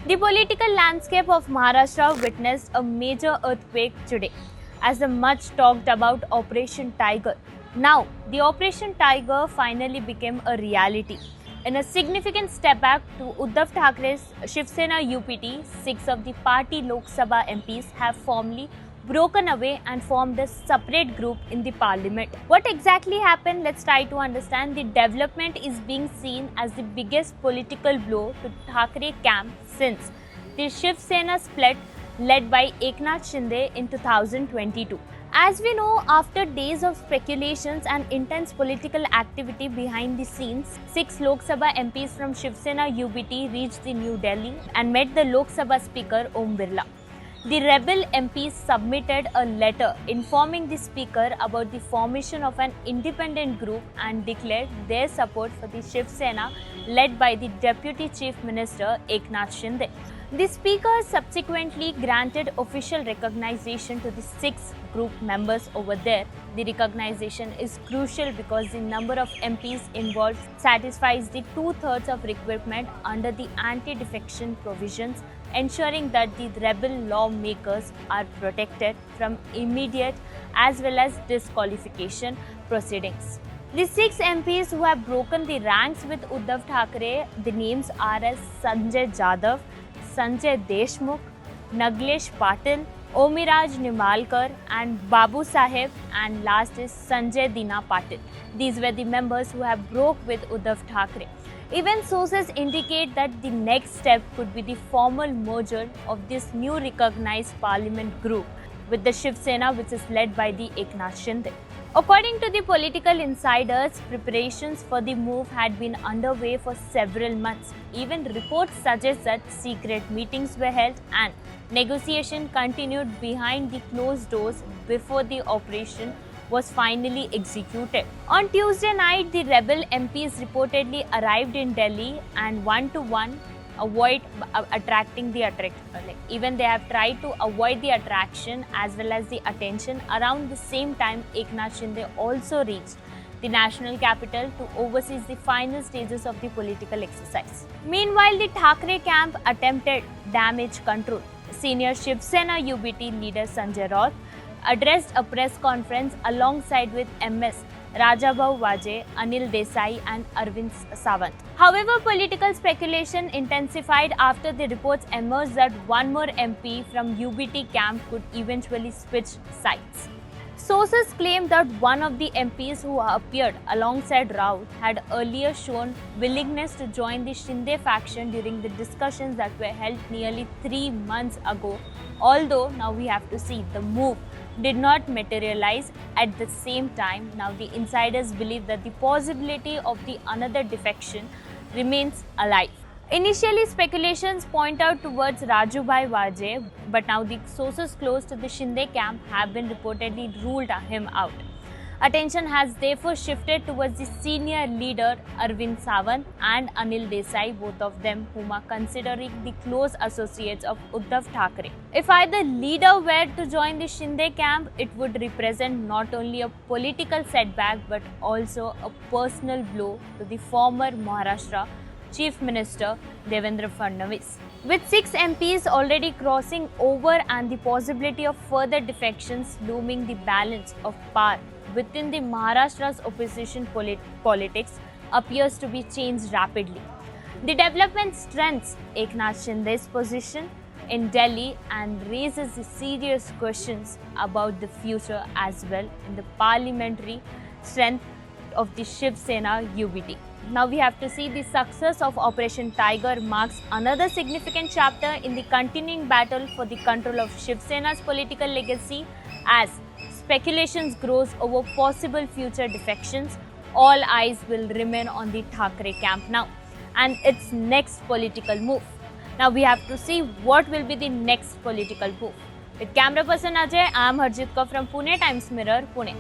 The political landscape of Maharashtra witnessed a major earthquake today as the much talked about Operation Tiger. Now, the Operation Tiger finally became a reality. In a significant step back to Uddhav Thackeray's Shiv Sena UPT, six of the party Lok Sabha MPs have formally broken away and formed a separate group in the parliament. What exactly happened? Let's try to understand. The development is being seen as the biggest political blow to Thackeray camp since the Shiv Sena split led by Eknath Shinde in 2022. As we know, after days of speculations and intense political activity behind the scenes, six Lok Sabha MPs from Shiv Sena UBT reached the New Delhi and met the Lok Sabha Speaker Om Birla. The rebel MPs submitted a letter informing the Speaker about the formation of an independent group and declared their support for the Shiv Sena led by the Deputy Chief Minister Eknath Shinde. The Speaker subsequently granted official recognition to the six group members over there. The recognition is crucial because the number of MPs involved satisfies the 2/3 of requirement under the anti-defection provisions, ensuring that the rebel lawmakers are protected from immediate as well as disqualification proceedings. The six MPs who have broken the ranks with Uddhav Thackeray, the names are as Sanjay Jadhav, Sanjay Deshmukh, Naglesh Patil, Omiraj Nimalkar and Babu Saheb, and last is Sanjay Dina Patil. These were the members who have broke with Uddhav Thackeray. Even sources indicate that the next step could be the formal merger of this new recognized parliament group with the Shiv Sena, which is led by the Eknath Shinde. According to the political insiders, preparations for the move had been underway for several months. Even reports suggest that secret meetings were held and negotiation continued behind the closed doors before the operation was finally executed. On Tuesday night, the rebel MPs reportedly arrived in Delhi and one-to-one avoid attracting the even they have tried to avoid the attraction as well as the attention. Around the same time, Eknath Shinde also reached the national capital to oversee the final stages of the political exercise. Meanwhile, the Thackeray camp attempted damage control. Senior Shiv Sena UBT leader Sanjay Raut addressed a press conference alongside with MS Rajabhau Waje, Anil Desai and Arvind Sawant. However, political speculation intensified after the reports emerged that one more MP from UBT camp could eventually switch sides. Sources claim that one of the MPs who appeared alongside Raut had earlier shown willingness to join the Shinde faction during the discussions that were held nearly 3 months ago. Although now we have to see the move did not materialize at the same time. Now the insiders believe that the possibility of the another defection remains alive. Initially, speculations point out towards Rajubhai Waje, but now the sources close to the Shinde camp have been reportedly ruled him out. Attention has therefore shifted towards the senior leader Arvind Sawant and Anil Desai, both of them whom are considering the close associates of Uddhav Thackeray. If either leader were to join the Shinde camp, it would represent not only a political setback but also a personal blow to the former Maharashtra Chief Minister Devendra Fadnavis. With 6 MPs already crossing over and the possibility of further defections looming, the balance of power within the Maharashtra's opposition politics appears to be changed rapidly. The development strengthens Eknath Shinde's position in Delhi and raises serious questions about the future as well in the parliamentary strength of the Shiv Sena UBT. Now we have to see the success of Operation Tiger marks another significant chapter in the continuing battle for the control of Shiv Sena's political legacy. As speculations grows over possible future defections, all eyes will remain on the Thackeray camp now and its next political move. Now we have to see what will be the next political move. With camera person Ajay, I am Harjit Kaur from Pune Times Mirror, Pune.